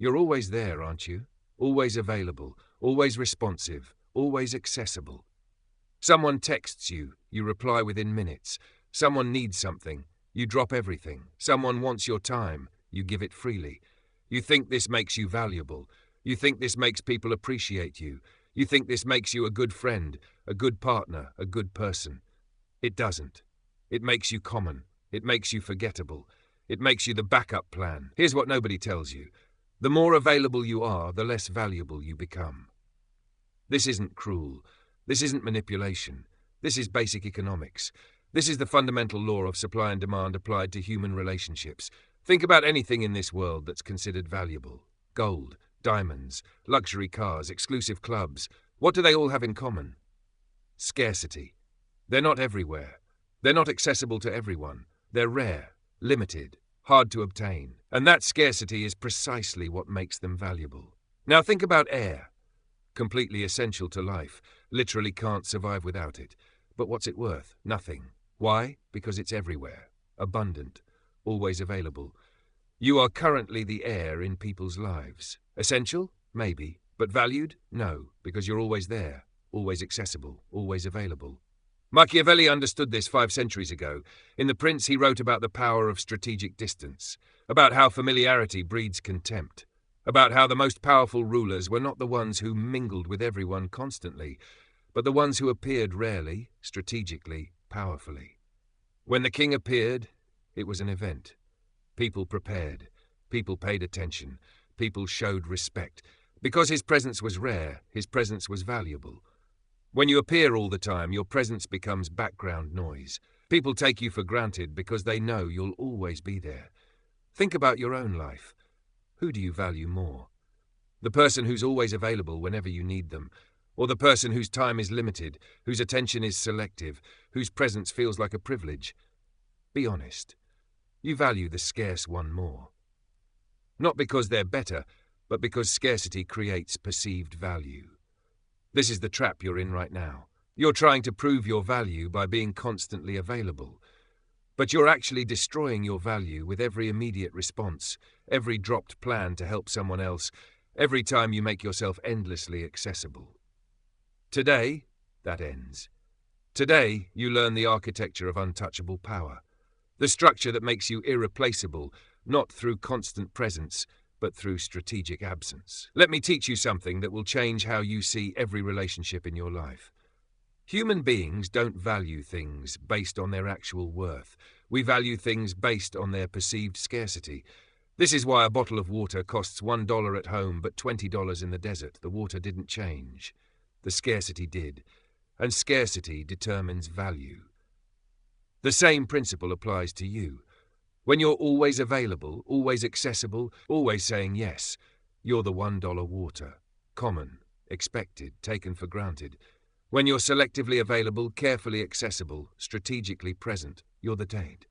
You're always there, aren't you? Always available, always responsive, always accessible. Someone texts you, you reply within minutes. Someone needs something, you drop everything. Someone wants your time, you give it freely. You think this makes you valuable. You think this makes people appreciate you. You think this makes you a good friend, a good partner, a good person. It doesn't. It makes you common. It makes you forgettable. It makes you the backup plan. Here's what nobody tells you. The more available you are, the less valuable you become. This isn't cruel. This isn't manipulation. This is basic economics. This is the fundamental law of supply and demand applied to human relationships. Think about anything in this world that's considered valuable. Gold, diamonds, luxury cars, exclusive clubs. What do they all have in common? Scarcity. They're not everywhere. They're not accessible to everyone. They're rare, limited, hard to obtain. And that scarcity is precisely what makes them valuable. Now think about air. Completely essential to life. Literally can't survive without it. But what's it worth? Nothing. Why? Because it's everywhere. Abundant. Always available. You are currently the air in people's lives. Essential? Maybe. But valued? No, because you're always there. Always accessible. Always available. Machiavelli understood this 5 centuries ago. In The Prince, he wrote about the power of strategic distance, about how familiarity breeds contempt, about how the most powerful rulers were not the ones who mingled with everyone constantly, but the ones who appeared rarely, strategically, powerfully. When the king appeared, it was an event. People prepared. People paid attention. People showed respect. Because his presence was rare, his presence was valuable. When you appear all the time, your presence becomes background noise. People take you for granted because they know you'll always be there. Think about your own life. Who do you value more? The person who's always available whenever you need them, or the person whose time is limited, whose attention is selective, whose presence feels like a privilege? Be honest. You value the scarce one more. Not because they're better, but because scarcity creates perceived value. This is the trap you're in right now. You're trying to prove your value by being constantly available. But you're actually destroying your value with every immediate response, every dropped plan to help someone else, every time you make yourself endlessly accessible. Today, that ends. Today, you learn the architecture of untouchable power, the structure that makes you irreplaceable, not through constant presence, but through strategic absence. Let me teach you something that will change how you see every relationship in your life. Human beings don't value things based on their actual worth. We value things based on their perceived scarcity. This is why a bottle of water costs $1 at home but $20 in the desert. The water didn't change. The scarcity did. And scarcity determines value. The same principle applies to you. When you're always available, always accessible, always saying yes, you're the $1 water. Common, expected, taken for granted. When you're selectively available, carefully accessible, strategically present, you're the date.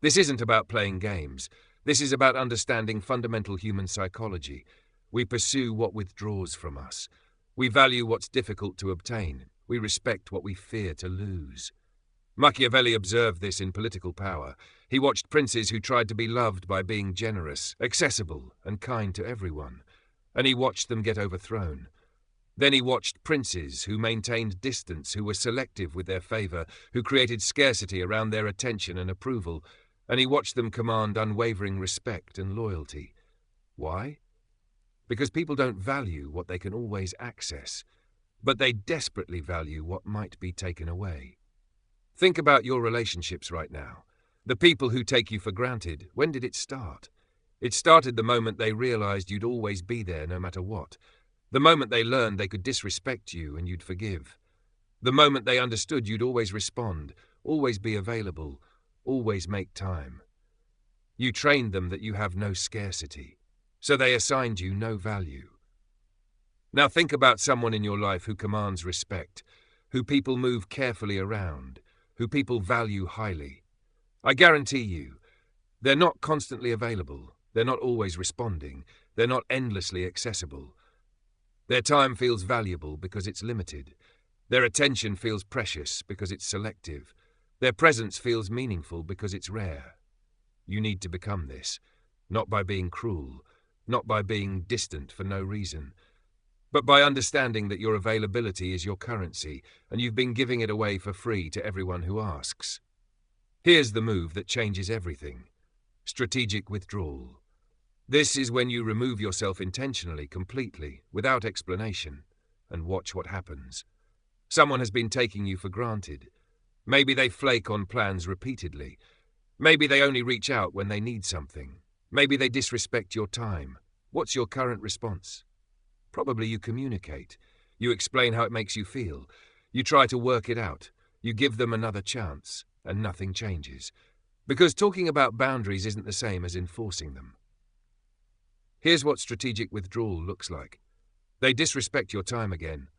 This isn't about playing games. This is about understanding fundamental human psychology. We pursue what withdraws from us. We value what's difficult to obtain. We respect what we fear to lose. Machiavelli observed this in political power. He watched princes who tried to be loved by being generous, accessible, and kind to everyone. And he watched them get overthrown. Then he watched princes who maintained distance, who were selective with their favor, who created scarcity around their attention and approval, and he watched them command unwavering respect and loyalty. Why? Because people don't value what they can always access, but they desperately value what might be taken away. Think about your relationships right now. The people who take you for granted, when did it start? It started the moment they realized you'd always be there no matter what. The moment they learned they could disrespect you and you'd forgive. The moment they understood you'd always respond, always be available, always make time. You trained them that you have no scarcity, so they assigned you no value. Now think about someone in your life who commands respect, who people move carefully around, who people value highly. I guarantee you, they're not constantly available, they're not always responding, they're not endlessly accessible. Their time feels valuable because it's limited. Their attention feels precious because it's selective. Their presence feels meaningful because it's rare. You need to become this, not by being cruel, not by being distant for no reason, but by understanding that your availability is your currency, and you've been giving it away for free to everyone who asks. Here's the move that changes everything: strategic withdrawal. This is when you remove yourself intentionally, completely, without explanation, and watch what happens. Someone has been taking you for granted. Maybe they flake on plans repeatedly. Maybe they only reach out when they need something. Maybe they disrespect your time. What's your current response? Probably you communicate. You explain how it makes you feel. You try to work it out. You give them another chance, and nothing changes. Because talking about boundaries isn't the same as enforcing them. Here's what strategic withdrawal looks like. They disrespect your time again.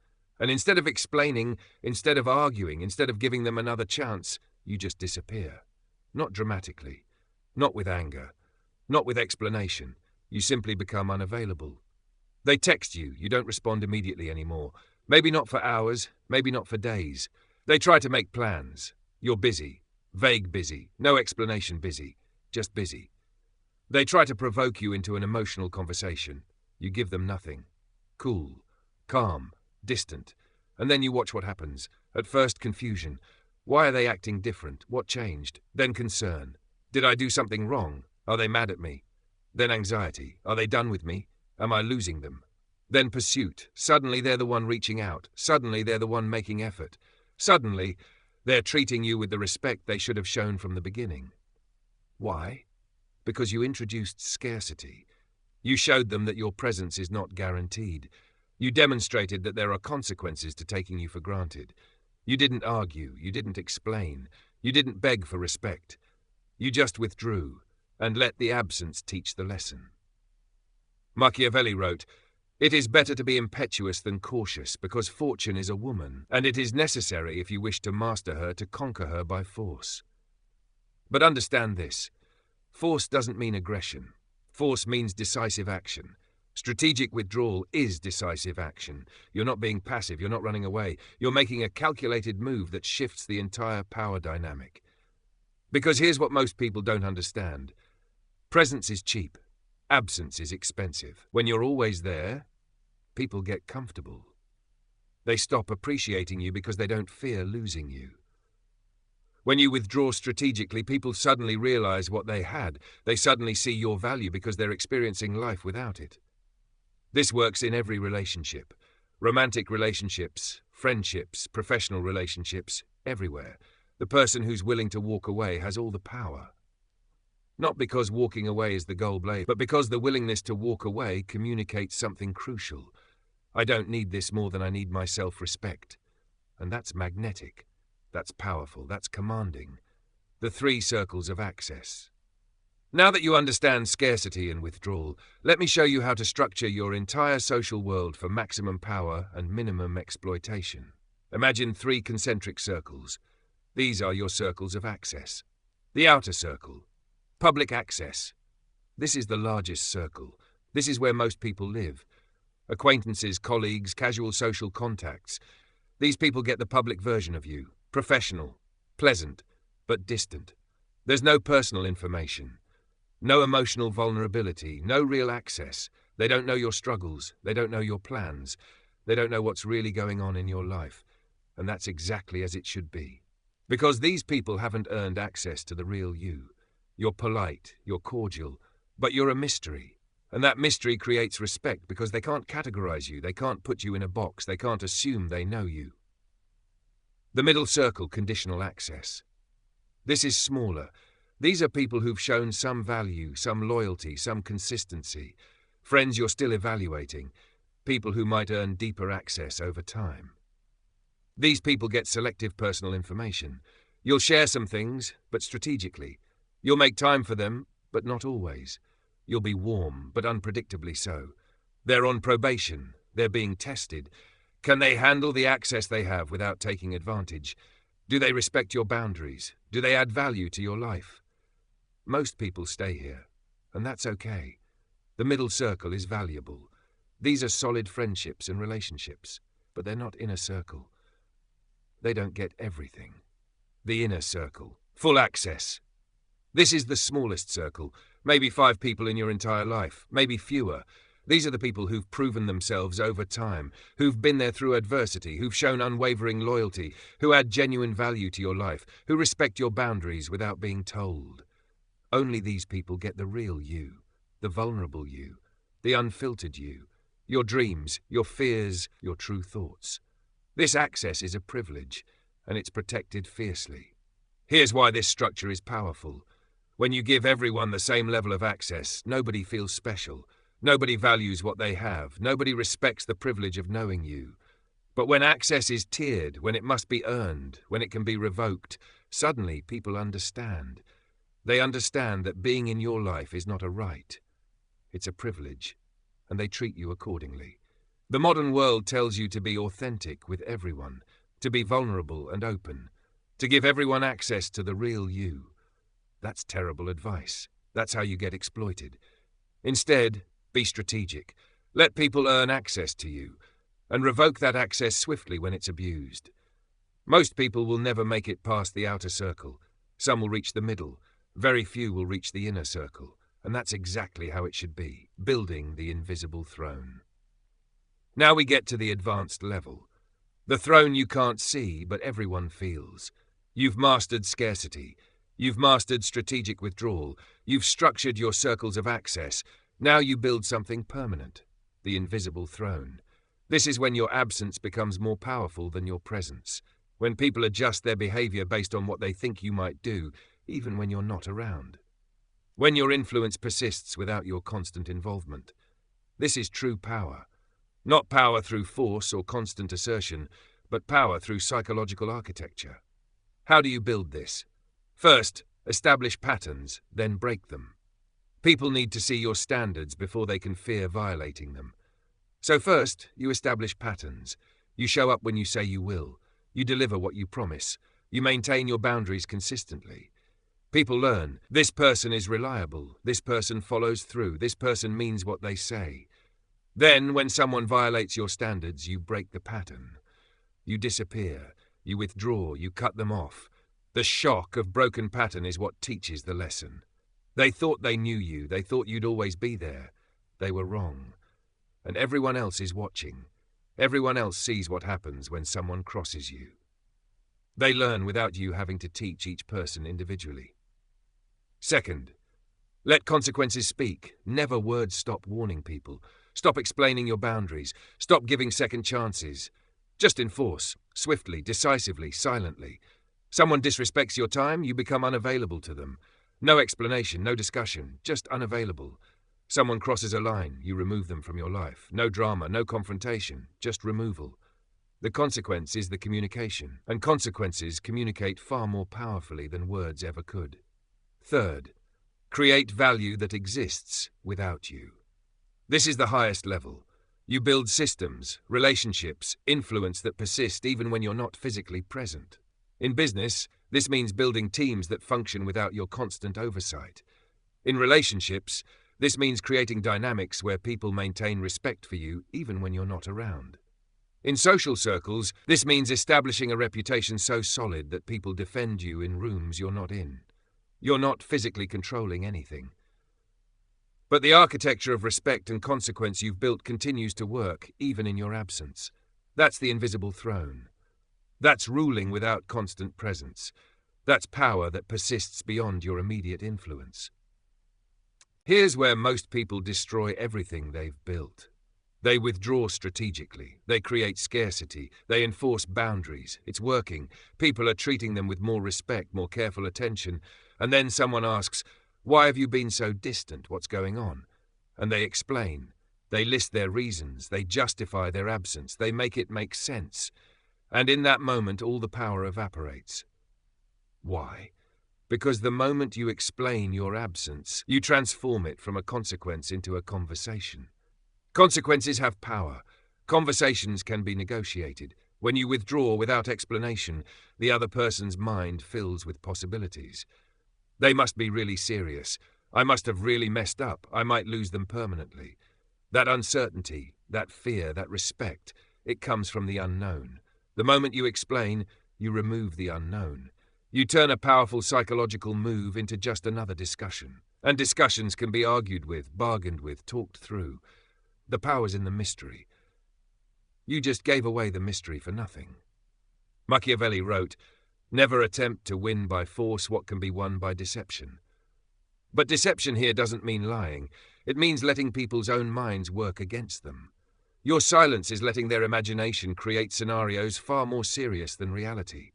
And instead of explaining, instead of arguing, instead of giving them another chance, you just disappear. Not dramatically. Not with anger. Not with explanation. You simply become unavailable. They text you. You don't respond immediately anymore. Maybe not for hours. Maybe not for days. They try to make plans. You're busy. Vague busy. No explanation busy. Just busy. They try to provoke you into an emotional conversation. You give them nothing. Cool. Calm. Distant. And then you watch what happens. At first, confusion. Why are they acting different? What changed? Then concern. Did I do something wrong? Are they mad at me? Then anxiety. Are they done with me? Am I losing them? Then pursuit. Suddenly they're the one reaching out. Suddenly they're the one making effort. Suddenly they're treating you with the respect they should have shown from the beginning. Why? Because you introduced scarcity. You showed them that your presence is not guaranteed. You demonstrated that there are consequences to taking you for granted. You didn't argue. You didn't explain. You didn't beg for respect. You just withdrew and let the absence teach the lesson. Machiavelli wrote, "It is better to be impetuous than cautious, because fortune is a woman, and it is necessary, if you wish to master her, to conquer her by force." But understand this. Force doesn't mean aggression. Force means decisive action. Strategic withdrawal is decisive action. You're not being passive, you're not running away. You're making a calculated move that shifts the entire power dynamic. Because here's what most people don't understand. Presence is cheap. Absence is expensive. When you're always there, people get comfortable. They stop appreciating you because they don't fear losing you. When you withdraw strategically, people suddenly realize what they had. They suddenly see your value because they're experiencing life without it. This works in every relationship. Romantic relationships, friendships, professional relationships, everywhere. The person who's willing to walk away has all the power. Not because walking away is the goal, but because the willingness to walk away communicates something crucial. I don't need this more than I need my self-respect. And that's magnetic. That's powerful. That's commanding. The 3 circles of access. Now that you understand scarcity and withdrawal, let me show you how to structure your entire social world for maximum power and minimum exploitation. Imagine 3 concentric circles. These are your circles of access. The outer circle. Public access. This is the largest circle. This is where most people live. Acquaintances, colleagues, casual social contacts. These people get the public version of you. Professional, pleasant, but distant. There's no personal information. No emotional vulnerability. No real access. They don't know your struggles. They don't know your plans. They don't know what's really going on in your life. And that's exactly as it should be. Because these people haven't earned access to the real you. You're polite, you're cordial, but you're a mystery. And that mystery creates respect because they can't categorize you, they can't put you in a box, they can't assume they know you. The middle circle, conditional access. This is smaller. These are people who've shown some value, some loyalty, some consistency. Friends you're still evaluating. People who might earn deeper access over time. These people get selective personal information. You'll share some things, but strategically. You'll make time for them, but not always. You'll be warm, but unpredictably so. They're on probation. They're being tested. Can they handle the access they have without taking advantage? Do they respect your boundaries? Do they add value to your life? Most people stay here, and that's okay. The middle circle is valuable. These are solid friendships and relationships, but they're not inner circle. They don't get everything. The inner circle, full access. This is the smallest circle, Maybe 5 people in your entire life, maybe fewer. These are the people who've proven themselves over time, who've been there through adversity, who've shown unwavering loyalty, who add genuine value to your life, who respect your boundaries without being told. Only these people get the real you, the vulnerable you, the unfiltered you, your dreams, your fears, your true thoughts. This access is a privilege, and it's protected fiercely. Here's why this structure is powerful. When you give everyone the same level of access, nobody feels special. Nobody values what they have. Nobody respects the privilege of knowing you. But when access is tiered, when it must be earned, when it can be revoked, suddenly people understand. They understand that being in your life is not a right. It's a privilege, and they treat you accordingly. The modern world tells you to be authentic with everyone, to be vulnerable and open, to give everyone access to the real you. That's terrible advice. That's how you get exploited. Instead, be strategic. Let people earn access to you, and revoke that access swiftly when it's abused. Most people will never make it past the outer circle. Some will reach the middle. Very few will reach the inner circle, and that's exactly how it should be, building the invisible throne. Now we get to the advanced level. The throne you can't see, but everyone feels. You've mastered scarcity. You've mastered strategic withdrawal. You've structured your circles of access. Now you build something permanent, the invisible throne. This is when your absence becomes more powerful than your presence, when people adjust their behavior based on what they think you might do, even when you're not around. When your influence persists without your constant involvement. This is true power. Not power through force or constant assertion, but power through psychological architecture. How do you build this? First, establish patterns, then break them. People need to see your standards before they can fear violating them. So first, you establish patterns. You show up when you say you will. You deliver what you promise. You maintain your boundaries consistently. People learn, this person is reliable, this person follows through, this person means what they say. Then, when someone violates your standards, you break the pattern. You disappear, you withdraw, you cut them off. The shock of broken pattern is what teaches the lesson. They thought they knew you, they thought you'd always be there. They were wrong. And everyone else is watching. Everyone else sees what happens when someone crosses you. They learn without you having to teach each person individually. Second, let consequences speak. Never words stop warning people. Stop explaining your boundaries. Stop giving second chances. Just enforce, swiftly, decisively, silently. Someone disrespects your time, you become unavailable to them. No explanation, no discussion, just unavailable. Someone crosses a line, you remove them from your life. No drama, no confrontation, just removal. The consequence is the communication, and consequences communicate far more powerfully than words ever could. Third, create value that exists without you. This is the highest level. You build systems, relationships, influence that persist even when you're not physically present. In business, this means building teams that function without your constant oversight. In relationships, this means creating dynamics where people maintain respect for you even when you're not around. In social circles, this means establishing a reputation so solid that people defend you in rooms you're not in. You're not physically controlling anything. But the architecture of respect and consequence you've built continues to work even in your absence. That's the invisible throne. That's ruling without constant presence. That's power that persists beyond your immediate influence. Here's where most people destroy everything they've built. They withdraw strategically. They create scarcity. They enforce boundaries. It's working. People are treating them with more respect, more careful attention. And then someone asks, "Why have you been so distant? What's going on?" And they explain. They list their reasons. They justify their absence. They make it make sense. And in that moment, all the power evaporates. Why? Because the moment you explain your absence, you transform it from a consequence into a conversation. Consequences have power. Conversations can be negotiated. When you withdraw without explanation, the other person's mind fills with possibilities. They must be really serious. I must have really messed up. I might lose them permanently. That uncertainty, that fear, that respect, it comes from the unknown. The moment you explain, you remove the unknown. You turn a powerful psychological move into just another discussion. And discussions can be argued with, bargained with, talked through. The power's in the mystery. You just gave away the mystery for nothing. Machiavelli wrote, "Never attempt to win by force what can be won by deception." But deception here doesn't mean lying. It means letting people's own minds work against them. Your silence is letting their imagination create scenarios far more serious than reality.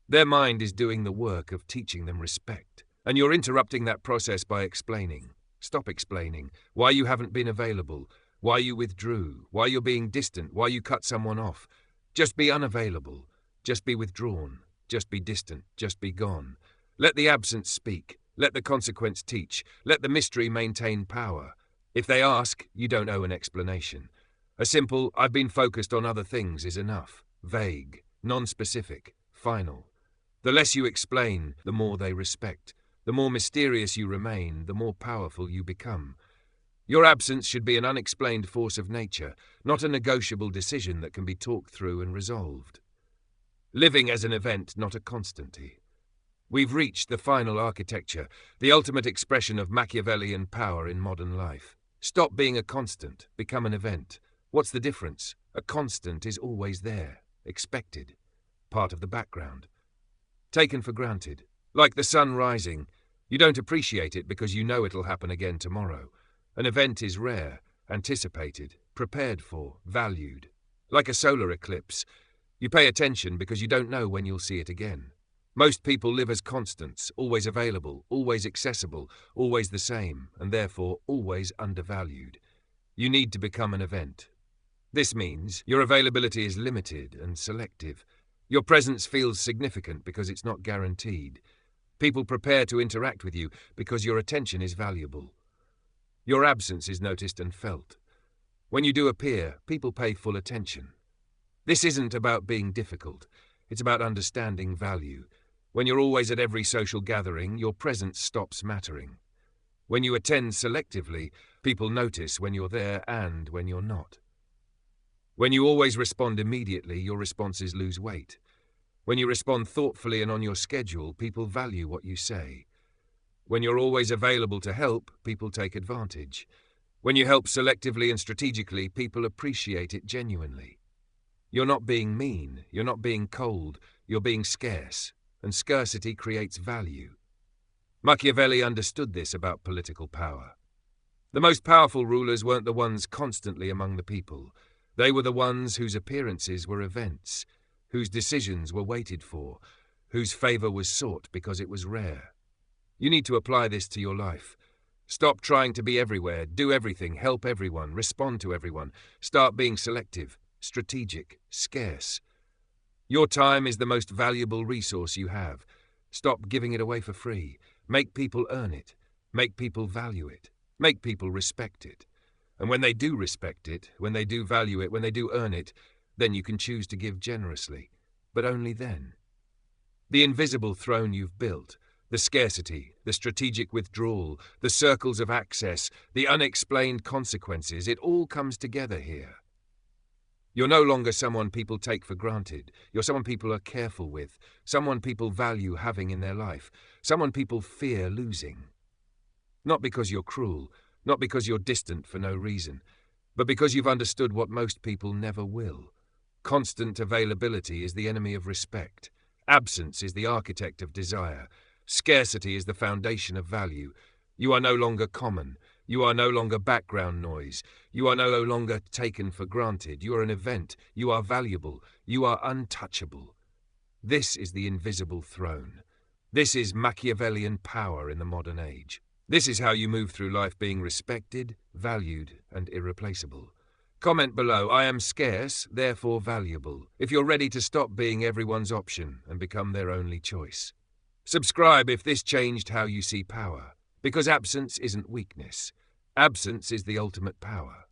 Their mind is doing the work of teaching them respect, and you're interrupting that process by explaining. Stop explaining why you haven't been available, why you withdrew, why you're being distant, why you cut someone off. Just be unavailable. Just be withdrawn. Just be distant. Just be gone. Let the absence speak. Let the consequence teach. Let the mystery maintain power. If they ask, you don't owe an explanation. A simple, "I've been focused on other things" is enough. Vague, non-specific, final. The less you explain, the more they respect. The more mysterious you remain, the more powerful you become. Your absence should be an unexplained force of nature, not a negotiable decision that can be talked through and resolved. Living as an event, not a constancy. We've reached the final architecture, the ultimate expression of Machiavellian power in modern life. Stop being a constant, become an event. What's the difference? A constant is always there, expected, part of the background. Taken for granted. Like the sun rising. You don't appreciate it because you know it'll happen again tomorrow. An event is rare, anticipated, prepared for, valued. Like a solar eclipse. You pay attention because you don't know when you'll see it again. Most people live as constants, always available, always accessible, always the same, and therefore always undervalued. You need to become an event. This means your availability is limited and selective. Your presence feels significant because it's not guaranteed. People prepare to interact with you because your attention is valuable. Your absence is noticed and felt. When you do appear, people pay full attention. This isn't about being difficult. It's about understanding value. When you're always at every social gathering, your presence stops mattering. When you attend selectively, people notice when you're there and when you're not. When you always respond immediately, your responses lose weight. When you respond thoughtfully and on your schedule, people value what you say. When you're always available to help, people take advantage. When you help selectively and strategically, people appreciate it genuinely. You're not being mean, you're not being cold, you're being scarce, and scarcity creates value. Machiavelli understood this about political power. The most powerful rulers weren't the ones constantly among the people. They were the ones whose appearances were events, whose decisions were waited for, whose favor was sought because it was rare. You need to apply this to your life. Stop trying to be everywhere, do everything, help everyone, respond to everyone. Start being selective, strategic, scarce. Your time is the most valuable resource you have. Stop giving it away for free. Make people earn it. Make people value it. Make people respect it. And when they do respect it, when they do value it, when they do earn it, then you can choose to give generously. But only then. The invisible throne you've built, the scarcity, the strategic withdrawal, the circles of access, the unexplained consequences, it all comes together here. You're no longer someone people take for granted. You're someone people are careful with, someone people value having in their life, someone people fear losing. Not because you're cruel, not because you're distant for no reason, but because you've understood what most people never will. Constant availability is the enemy of respect. Absence is the architect of desire. Scarcity is the foundation of value. You are no longer common. You are no longer background noise. You are no longer taken for granted. You are an event. You are valuable. You are untouchable. This is the invisible throne. This is Machiavellian power in the modern age. This is how you move through life being respected, valued, and irreplaceable. Comment below, I am scarce, therefore valuable, if you're ready to stop being everyone's option and become their only choice. Subscribe if this changed how you see power, because absence isn't weakness. Absence is the ultimate power.